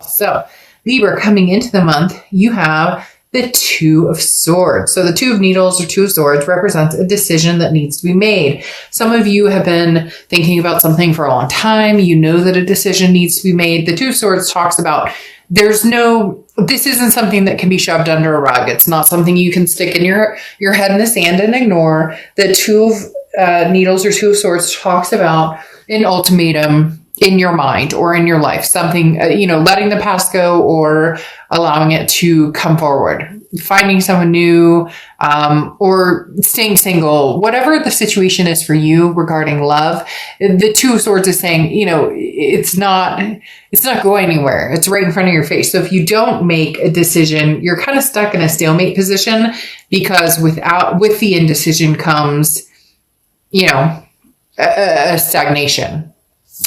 So Libra, coming into the month, you have the Two of Swords. So the Two of Needles or Two of Swords represents a decision that needs to be made. Some of you have been thinking about something for a long time. You know that a decision needs to be made. The Two of Swords talks about this isn't something that can be shoved under a rug. It's not something you can stick in your head in the sand and ignore. The Two of Needles or Two of Swords talks about an ultimatum in your mind or in your life, something, letting the past go or allowing it to come forward, finding someone new, or staying single, whatever the situation is for you regarding love. The Two of Swords is saying, it's not going anywhere. It's right in front of your face. So if you don't make a decision, you're kind of stuck in a stalemate position, because with the indecision comes, a stagnation.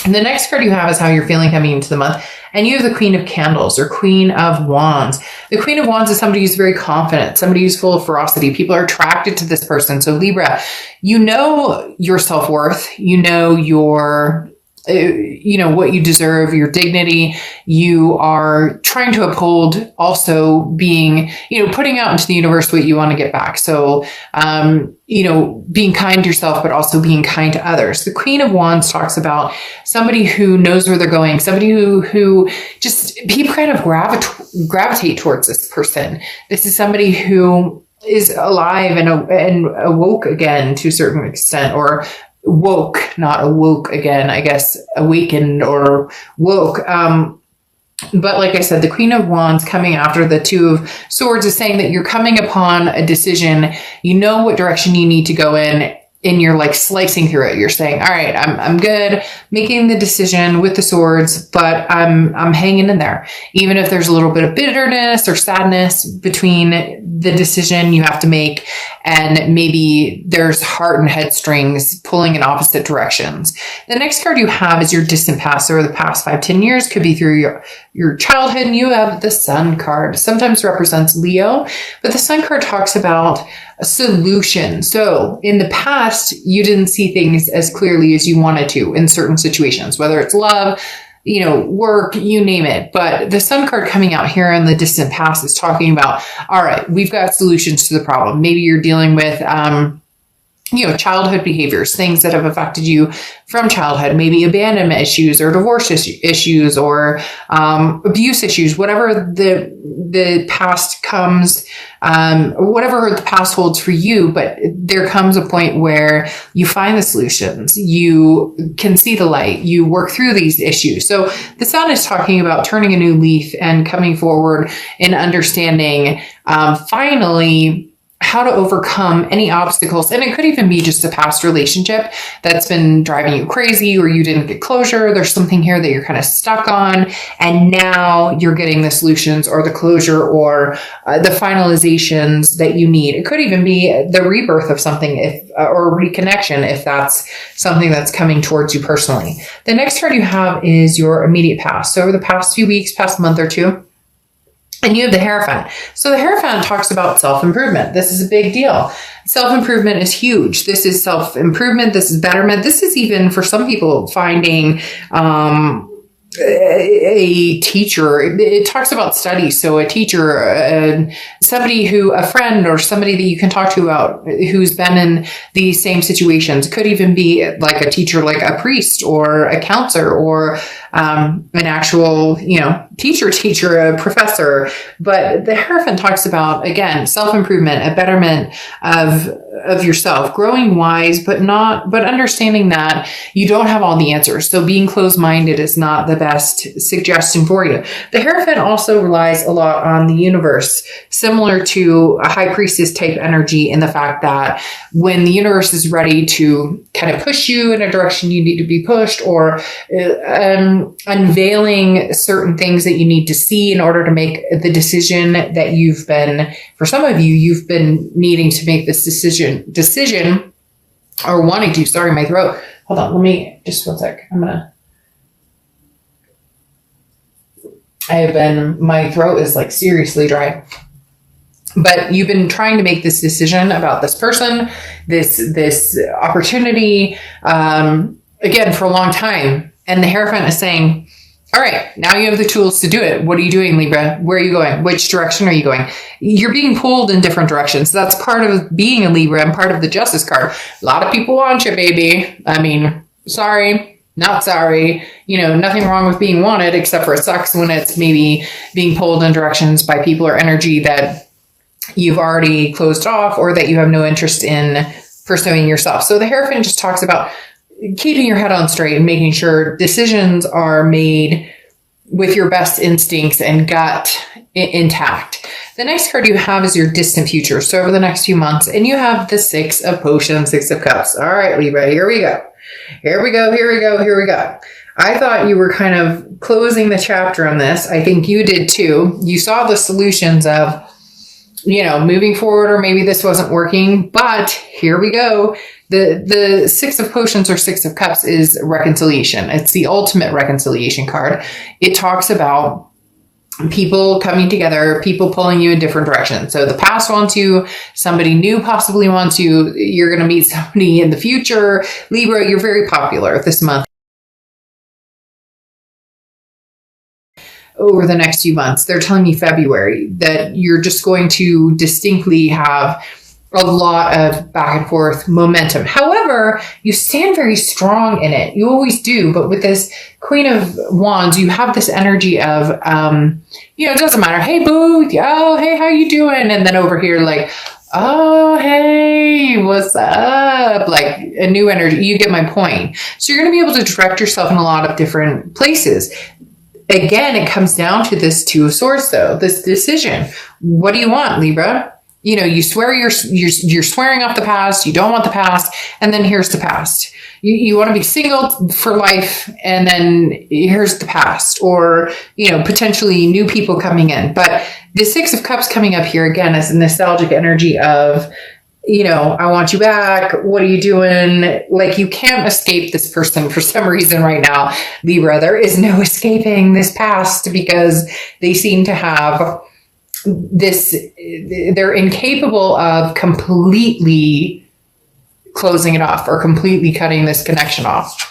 And the next card you have is how you're feeling coming into the month. And you have the Queen of Candles or Queen of Wands. The Queen of Wands is somebody who's very confident, somebody who's full of ferocity. People are attracted to this person. So Libra, you know your self-worth, you know what you deserve, your dignity. You are trying to uphold also being, putting out into the universe what you want to get back. So, being kind to yourself, but also being kind to others. The Queen of Wands talks about somebody who knows where they're going, somebody who just, people kind of gravitate towards this person. This is somebody who is alive and awoke again to a certain extent, or woke, not awoke again, I guess, awakened or woke. But like I said, the Queen of Wands coming after the Two of Swords is saying that you're coming upon a decision. You know what direction you need to go in, and you're like slicing through it. You're saying, all right, I'm good making the decision with the swords, but I'm hanging in there. Even if there's a little bit of bitterness or sadness between the decision you have to make, and maybe there's heart and head strings pulling in opposite directions. The next card you have is your distant past, or the past 5-10 years. Could be through your childhood, and you have the Sun card. Sometimes represents Leo, but the Sun card talks about a solution. So in the past, you didn't see things as clearly as you wanted to in certain situations, whether it's love, work, you name it. But the Sun card coming out here in the distant past is talking about, all right, we've got solutions to the problem. Maybe you're dealing with, childhood behaviors, things that have affected you from childhood, maybe abandonment issues or divorce issues or abuse issues, whatever the past comes, whatever the past holds for you. But there comes a point where you find the solutions, you can see the light, you work through these issues. So the Sun is talking about turning a new leaf and coming forward and understanding, finally, how to overcome any obstacles. And it could even be just a past relationship that's been driving you crazy, or you didn't get closure. There's something here that you're kind of stuck on, and now you're getting the solutions or the closure or the finalizations that you need. It could even be the rebirth of something, or reconnection, if that's something that's coming towards you personally. The next card you have is your immediate past. So over the past few weeks, past month or two, and you have the Hierophant. So the Hierophant talks about self-improvement. This is a big deal. Self-improvement is huge. This is self-improvement. This is betterment. This is even for some people finding a teacher. It talks about studies. So a teacher, a friend or somebody that you can talk to about who's been in these same situations. It could even be like a teacher, like a priest or a counselor or an actual, teacher, a professor. But the Hierophant talks about, again, self-improvement, a betterment of yourself, growing wise, but understanding that you don't have all the answers. So being closed-minded is not the best suggestion for you. The Hierophant also relies a lot on the universe, similar to a high priestess type energy, in the fact that when the universe is ready to kind of push you in a direction you need to be pushed, or unveiling certain things that you need to see in order to make the decision that for some of you, you've been needing to make this decision or wanting to. Sorry, my throat. Hold on. Let me just 1 sec. My throat is like seriously dry. But you've been trying to make this decision about this person, this opportunity, again, for a long time. And the Hierophant is saying, All right, now you have the tools to do it. What are you doing, Libra? Where are you going? Which direction are you going? You're being pulled in different directions. That's part of being a Libra and part of the Justice card. A lot of people want you, baby. I mean, sorry, not sorry. Nothing wrong with being wanted, except for it sucks when it's maybe being pulled in directions by people or energy that you've already closed off or that you have no interest in pursuing yourself. So the Hierophant just talks about keeping your head on straight and making sure decisions are made with your best instincts and gut intact. The next card you have is your distant future. So over the next few months, and you have the Six of Potions, Six of Cups. All right, Libra, here we go. Here we go, here we go, here we go. I thought you were kind of closing the chapter on this. I think you did too. You saw the solutions of, moving forward, or maybe this wasn't working, but here we go. The Six of Potions or Six of Cups is reconciliation. It's the ultimate reconciliation card. It talks about people coming together, people pulling you in different directions. So the past wants you, somebody new possibly wants you, you're going to meet somebody in the future. Libra, you're very popular this month. Over the next few months, they're telling me February, that you're just going to distinctly have a lot of back and forth momentum. However, you stand very strong in it. You always do. But with this Queen of Wands, you have this energy of, it doesn't matter. Hey, boo. Oh, hey, how you doing? And then over here, like, oh, hey, what's up? Like a new energy. You get my point. So you're going to be able to direct yourself in a lot of different places. Again, it comes down to this Two of Swords, though, this decision. What do you want, Libra? You swear you're swearing off the past. You don't want the past. And then here's the past. You want to be single for life. And then here's the past, or, potentially new people coming in. But the Six of Cups coming up here again is a nostalgic energy of, I want you back. What are you doing? Like, you can't escape this person for some reason right now, Libra. There is no escaping this past because they seem to have this, they're incapable of completely closing it off or completely cutting this connection off.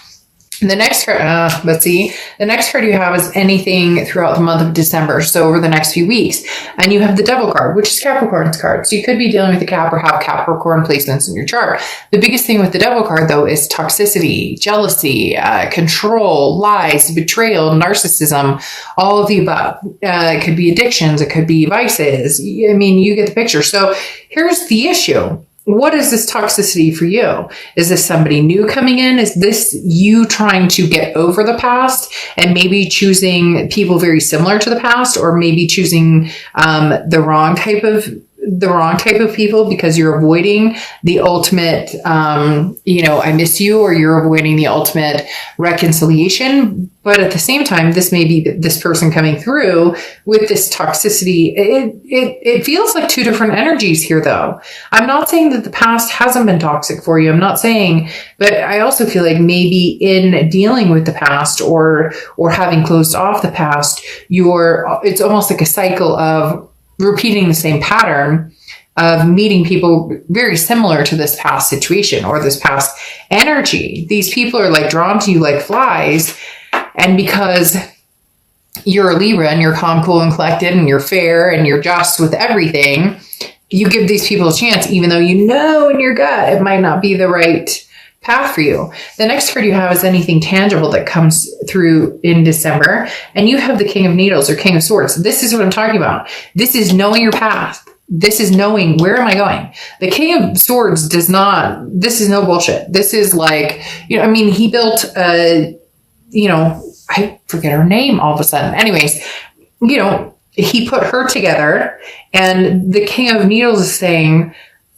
The next card, the next card you have is anything throughout the month of December. So over the next few weeks, and you have the Devil card, which is Capricorn's card. So you could be dealing with a Cap or have Capricorn placements in your chart. The biggest thing with the Devil card, though, is toxicity, jealousy, control, lies, betrayal, narcissism, all of the above. It could be addictions. It could be vices. I mean, you get the picture. So here's the issue. What is this toxicity for you? Is this somebody new coming in? Is this you trying to get over the past and maybe choosing people very similar to the past, or maybe choosing the wrong type of people because you're avoiding the ultimate, I miss you, or you're avoiding the ultimate reconciliation. But at the same time, this may be this person coming through with this toxicity. It feels like two different energies here, though. I'm not saying that the past hasn't been toxic for you. I'm not saying, but I also feel like maybe in dealing with the past or having closed off the past, it's almost like a cycle of repeating the same pattern of meeting people very similar to this past situation or this past energy. These people are like drawn to you like flies. And because you're a Libra and you're calm, cool, and collected, and you're fair and you're just with everything, you give these people a chance, even though you know in your gut it might not be the right path for you. The next card you have is anything tangible that comes through in December. And you have the King of Needles or King of Swords. This is what I'm talking about. This is knowing your path. This is knowing, where am I going? The King of Swords this is no bullshit. This is like, he built I forget her name all of a sudden. Anyways, he put her together, and the King of Needles is saying,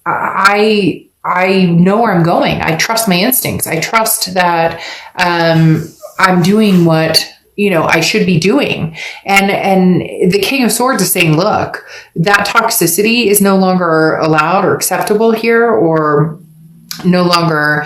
I know where I'm going. I trust my instincts. I trust that I'm doing what I should be doing. And the King of Swords is saying, look, that toxicity is no longer allowed or acceptable here, or no longer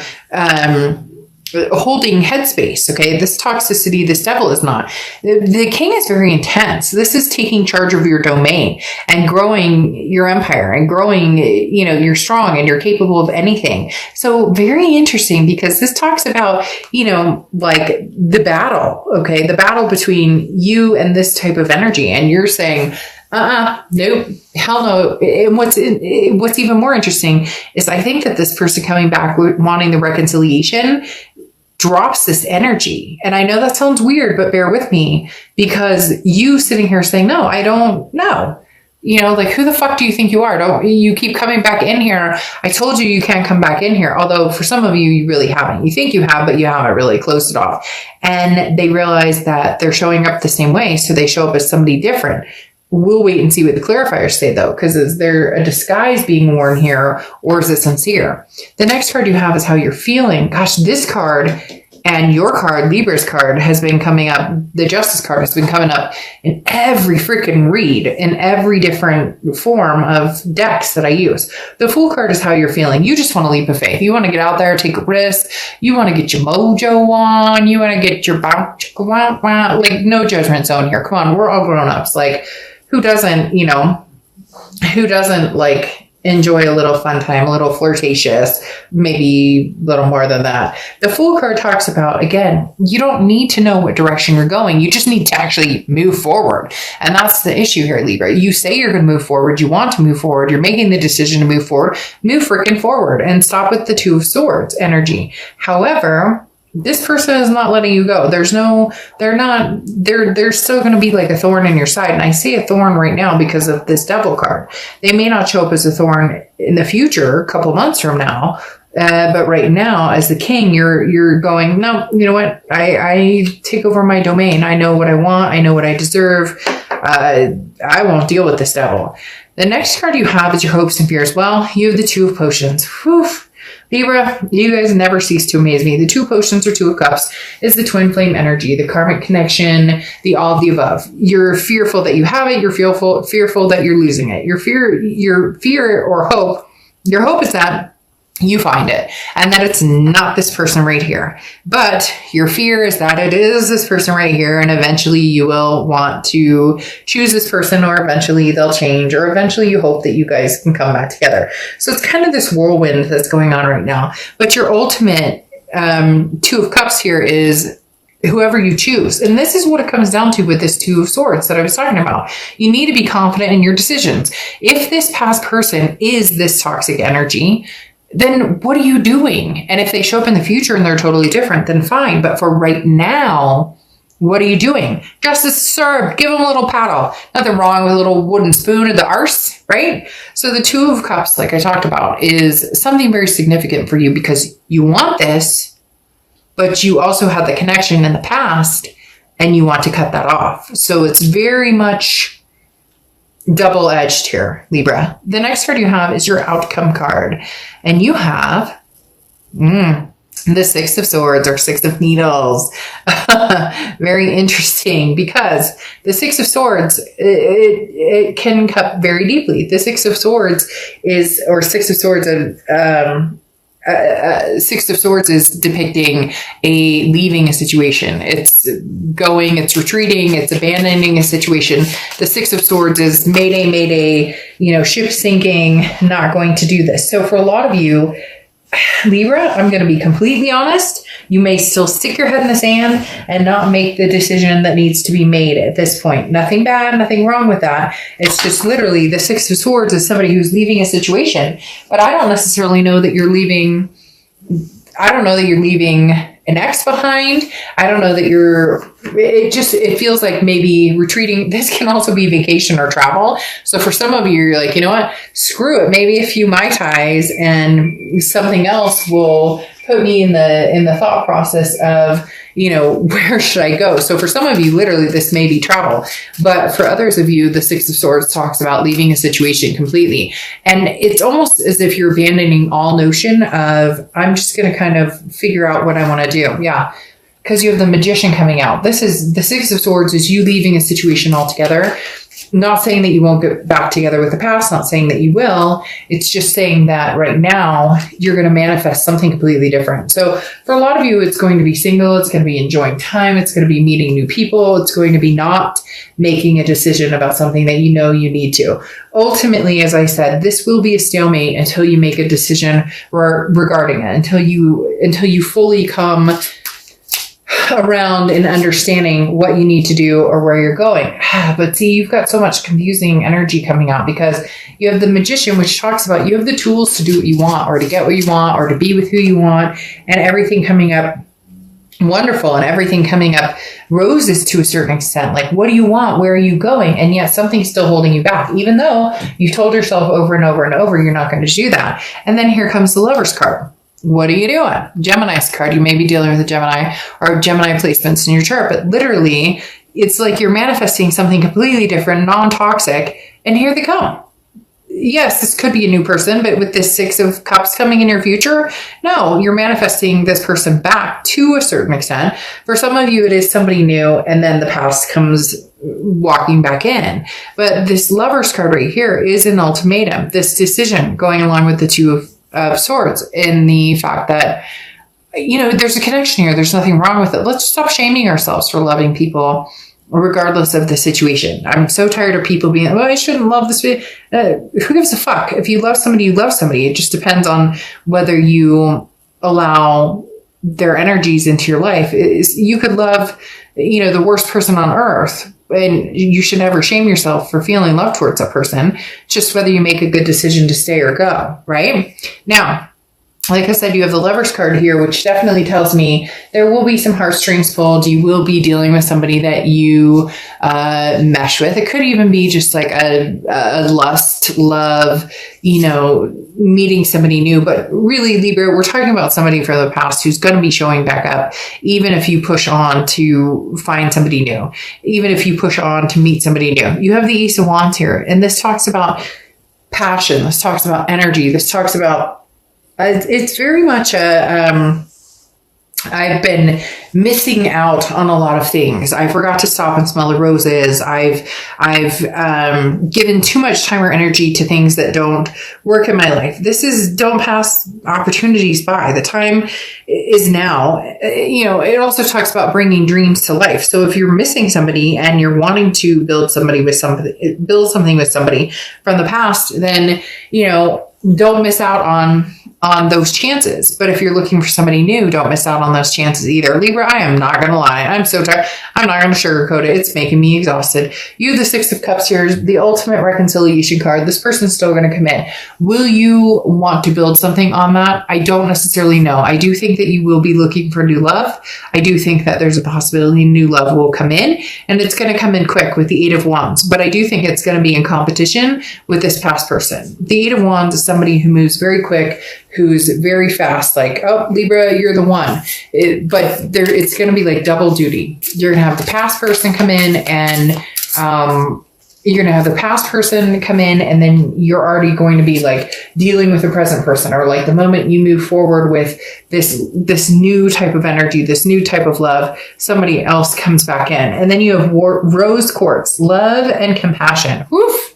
holding headspace. Okay. This toxicity, this devil is not. The king is very intense. This is taking charge of your domain and growing your empire and growing, you're strong and you're capable of anything. So very interesting, because this talks about, like the battle. Okay. The battle between you and this type of energy. And you're saying, nope, hell no. And what's even more interesting is I think that this person coming back wanting the reconciliation drops this energy. And I know that sounds weird, but bear with me, because you sitting here saying, no, I don't know. Like, who the fuck do you think you are? Don't you keep coming back in here? I told you can't come back in here. Although for some of you, you really haven't. You think you have, but you haven't really closed it off. And they realize that they're showing up the same way. So they show up as somebody different. We'll wait and see what the clarifiers say, though, because is there a disguise being worn here, or is it sincere? The next card you have is how you're feeling. Gosh, this card and your card, Libra's card, has been coming up. The Justice card has been coming up in every freaking read, in every different form of decks that I use. The Fool card is how you're feeling. You just want to leap of faith. You want to get out there, take a risk. You want to get your mojo on. You want to get your bounce. Like, no judgment zone here. Come on, we're all grown-ups. Like, who doesn't like enjoy a little fun time, a little flirtatious, maybe a little more than that. The Fool card talks about, again, you don't need to know what direction you're going. You just need to actually move forward. And that's the issue here, Libra. You say you're going to move forward. You want to move forward. You're making the decision to move forward. Move freaking forward and stop with the Two of Swords energy. However, this person is not letting you go. There's still going to be like a thorn in your side. And I say a thorn right now because of this Devil card. They may not show up as a thorn in the future, a couple months from now. But right now, as the king, you're going, no, you know what? I take over my domain. I know what I want. I know what I deserve. I won't deal with this devil. The next card you have is your hopes and fears. Well, you have the Two of Potions. Whew. Libra, you guys never cease to amaze me. The Two of Potions or Two of Cups is the twin flame energy, the karmic connection, the all of the above. You're fearful that you have it. You're fearful that you're losing it. Your fear or hope, your hope is that you find it and that it's not this person right here. But your fear is that it is this person right here, and eventually you will want to choose this person, or eventually they'll change, or eventually you hope that you guys can come back together. So it's kind of this whirlwind that's going on right now. But your ultimate Two of Cups here is whoever you choose. And this is what it comes down to with this Two of Swords that I was talking about. You need to be confident in your decisions. If this past person is this toxic energy, then what are you doing? And if they show up in the future and they're totally different, then fine. But for right now, what are you doing? Justice served. Give them a little paddle. Nothing wrong with a little wooden spoon in the arse, right? So the Two of Cups, like I talked about, is something very significant for you because you want this, but you also had the connection in the past and you want to cut that off. So it's very much double-edged here, Libra. The next card you have is your outcome card. And you have the Six of Swords or Six of Needles. Very interesting, because the Six of Swords, it can cut very deeply. The Six of Swords is, or Six of Swords Six of Swords is depicting leaving a situation. It's going, it's retreating, it's abandoning a situation. The Six of Swords is mayday, ship sinking, not going to do this. So for a lot of you, Libra, I'm going to be completely honest. You may still stick your head in the sand and not make the decision that needs to be made at this point. Nothing bad, nothing wrong with that. It's just literally the Six of Swords is somebody who's leaving a situation. But I don't necessarily know that you're leaving. I don't know that you're leaving an ex behind. I don't know that it feels like maybe retreating. This can also be vacation or travel. So for some of you, you're like, you know what? Screw it. Maybe a few Mai Tais and something else will put me in the thought process of, where should I go? So for some of you, literally, this may be travel. But for others of you, the Six of Swords talks about leaving a situation completely. And it's almost as if you're abandoning all notion of, I'm just going to kind of figure out what I want to do. Yeah. Because you have the Magician coming out. This is the Six of Swords is you leaving a situation altogether Not saying that you won't get back together with the past, not saying that you will. It's just saying that right now you're going to manifest something completely different. So for a lot of you, it's going to be single. It's going to be enjoying time. It's going to be meeting new people. It's going to be not making a decision about something that you know you need to. Ultimately, as I said, this will be a stalemate until you make a decision regarding it, until you fully come around in understanding what you need to do or where you're going. But see, you've got so much confusing energy coming out because you have the Magician, which talks about you have the tools to do what you want or to get what you want or to be with who you want, and everything coming up wonderful and everything coming up roses to a certain extent. Like, what do you want? Where are you going? And yet something's still holding you back, even though you've told yourself over and over and over you're not going to do that. And then here comes the Lover's card. What are you doing? Gemini's card. You may be dealing with a Gemini or Gemini placements in your chart, but literally it's like you're manifesting something completely different, non-toxic, and here they come. Yes, this could be a new person, but with this Six of Cups coming in your future, no, you're manifesting this person back to a certain extent. For some of you, it is somebody new, and then the past comes walking back in. But this Lover's card right here is an ultimatum, this decision going along with the Two of Swords, in the fact that, you know, there's a connection here. There's nothing wrong with it. Let's stop shaming ourselves for loving people regardless of the situation. I'm so tired of people being, well, I shouldn't love this. Who gives a fuck? If you love somebody, you love somebody. It just depends on whether you allow their energies into your life. You could love, you know, the worst person on earth, and you should never shame yourself for feeling love towards a person, just whether you make a good decision to stay or go, right? Now, like I said, you have the Lover's card here, which definitely tells me there will be some heartstrings pulled. You will be dealing with somebody that you mesh with. It could even be just like a lust, love, you know, meeting somebody new. But really, Libra, we're talking about somebody from the past who's going to be showing back up, even if you push on to find somebody new, even if you push on to meet somebody new. You have the Ace of Wands here, and this talks about passion. This talks about energy. This talks about it's very much I've been missing out on a lot of things. I forgot to stop and smell the roses. I've given too much time or energy to things that don't work in my life. Don't pass opportunities by. The time is now. You know, it also talks about bringing dreams to life. So if you're missing somebody and you're wanting to build something with somebody from the past, then, you know, don't miss out on those chances. But if you're looking for somebody new, don't miss out on those chances either. Libra, I am not going to lie. I'm so tired. I'm not going to sugarcoat it. It's making me exhausted. You have the Six of Cups here, the ultimate reconciliation card. This person's still going to come in. Will you want to build something on that? I don't necessarily know. I do think that you will be looking for new love. I do think that there's a possibility new love will come in, and it's going to come in quick with the Eight of Wands. But I do think it's going to be in competition with this past person. The Eight of Wands is somebody who moves very quick, who's very fast, like, oh, Libra, you're the one. But it's going to be like double duty. You're going to have the past person come in, and you're going to have the past person come in, and then you're already going to be like dealing with the present person, or like the moment you move forward with this new type of energy, this new type of love, somebody else comes back in. And then you have rose quartz, love and compassion. Woof.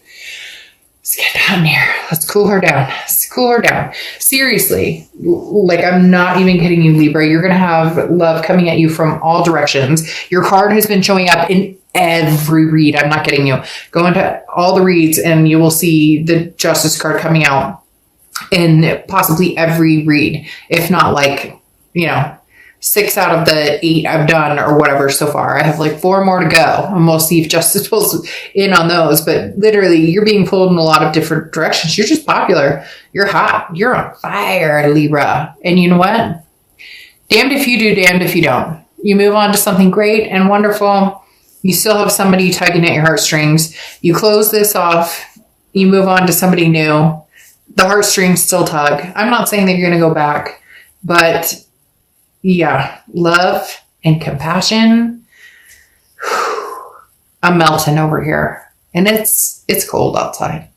Let's get down here. Let's cool her down. Let's cool her down. Seriously, like, I'm not even kidding you, Libra. You're going to have love coming at you from all directions. Your card has been showing up in every read. I'm not kidding you. Go into all the reads and you will see the Justice card coming out in possibly every read, if not like, you know, 6 out of the 8 I've done or whatever so far. I have like 4 more to go, and we'll see if Justice pulls in on those. But literally, you're being pulled in a lot of different directions. You're just popular. You're hot. You're on fire, Libra. And you know what? Damned if you do, damned if you don't. You move on to something great and wonderful. You still have somebody tugging at your heartstrings. You close this off. You move on to somebody new. The heartstrings still tug. I'm not saying that you're going to go back, but yeah, love and compassion. I'm melting over here, and it's cold outside.